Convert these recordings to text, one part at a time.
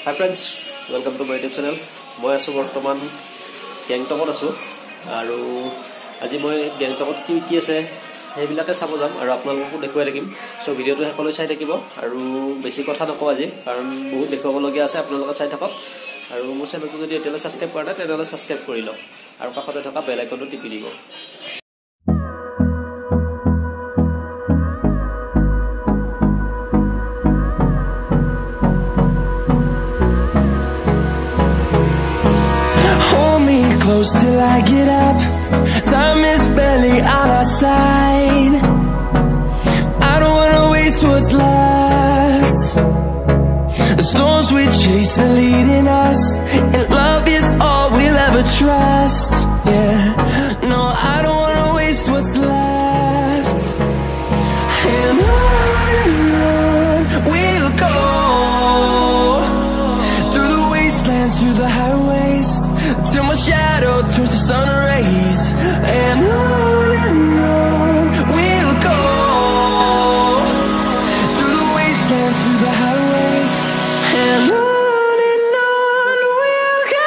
Hi friends, welcome to my YouTube channel. মই আছো বৰ্তমান গেংটকত আছো আৰু আজি মই গেংটকত কি আছে সেইবিলাকে চাব যাম আৰু আপোনালোকক দেখুৱাই থাকিম সো ভিডিওটো সকলোৱে চাই থাকিব আৰু বেছি কথা নকওঁ আজি কাৰণ বহুত দেখুৱাবলগীয়া আছে আপোনালোকে চাই থাকক আৰু মোৰ চেনেলটো যদি এতিয়ালৈ সাবস্ক্ৰাইব কৰা নাই তেতিয়াহ'লে সাবস্ক্ৰাইব কৰি লওক আৰু কাষতে থকা বেল আইকনটো টিপি দিব Close till I get up. Time is barely on our side. I don't wanna waste what's left. The storms we chase are leading us, and love is all we'll ever trust. Yeah, no, I don't wanna waste what's left. And on we'll go, through the wastelands, through the highways, till my shadow turns to sun rays. And on we'll go, through the wastelands, through the highways. And on we'll go.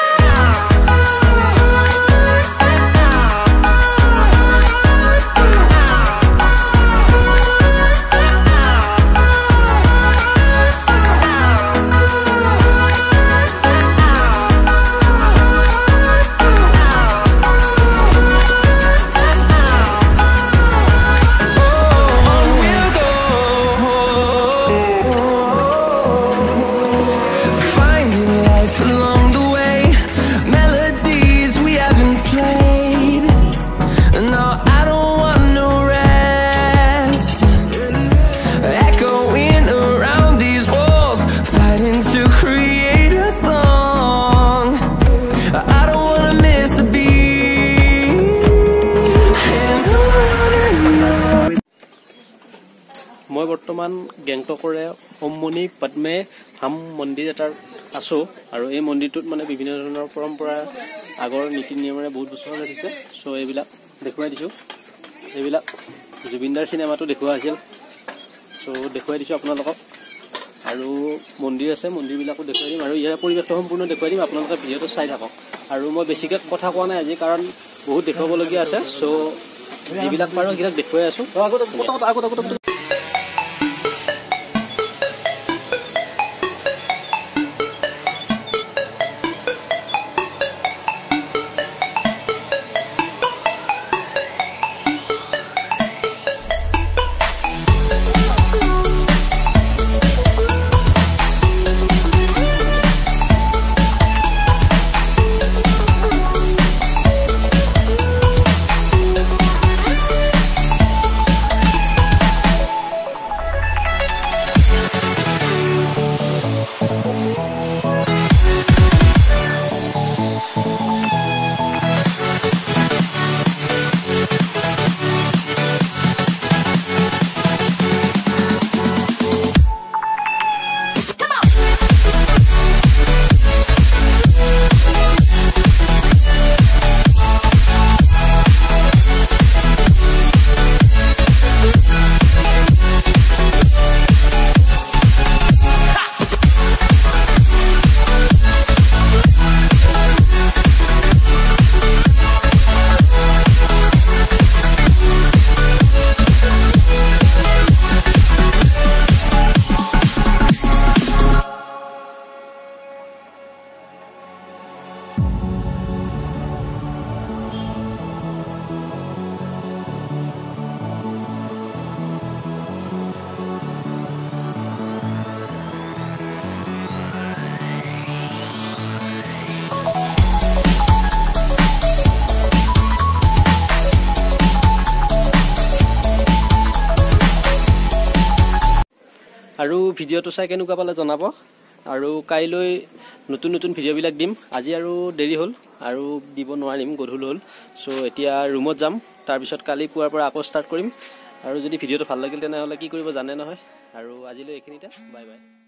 মই বৰ্তমান গেংটকৰে ওমমনি পদ্মে হাম মন্দিৰ এটাৰ আছো আৰু এই মন্দিৰটোত মানে বিভিন্ন ধৰণৰ পৰম্পৰা আগৰ নীতি নিয়মেৰে বহুত বছৰ লাগিছে সো এইবিলাক দেখুৱাই দিছো এইবিলাক জুবিনদাৰ সিনেমাটো দেখুৱা আছিল সো দেখুৱাই দিছো আপোনালোকক আৰু মন্দিৰ আছে মন্দিৰবিলাকো দেখুৱাই দিম আৰু ইয়াৰ পৰিৱেশটো সম্পূৰ্ণ দেখুৱাই দিম আপোনালোকে ভিডিওটো চাই থাকক আৰু মই বেছিকৈ কথা কোৱা নাই আজি কাৰণ বহুত দেখুৱাবলগীয়া আছে সো যিবিলাক পাৰো সেইবিলাক দেখুৱাই আছো আগত আৰু ভিডিওটো চাই কেনেকুৱা পালে জনাব আৰু কাইলৈ নতুন নতুন ভিডিওবিলাক দিম আজি আৰু দেৰি হ'ল আৰু দিব নোৱাৰিম গধুল হ'ল সো এতিয়া ৰুমত যাম তাৰ পিছত কালি পুৱাৰ পৰা আকৌ ষ্টাৰ্ট কৰিম আৰু যদি ভিডিওটো ভাল লাগিল তেনেহলে কি কৰিব জানে নহয় আৰু আজিলৈ এইখিনিতে বাই বাই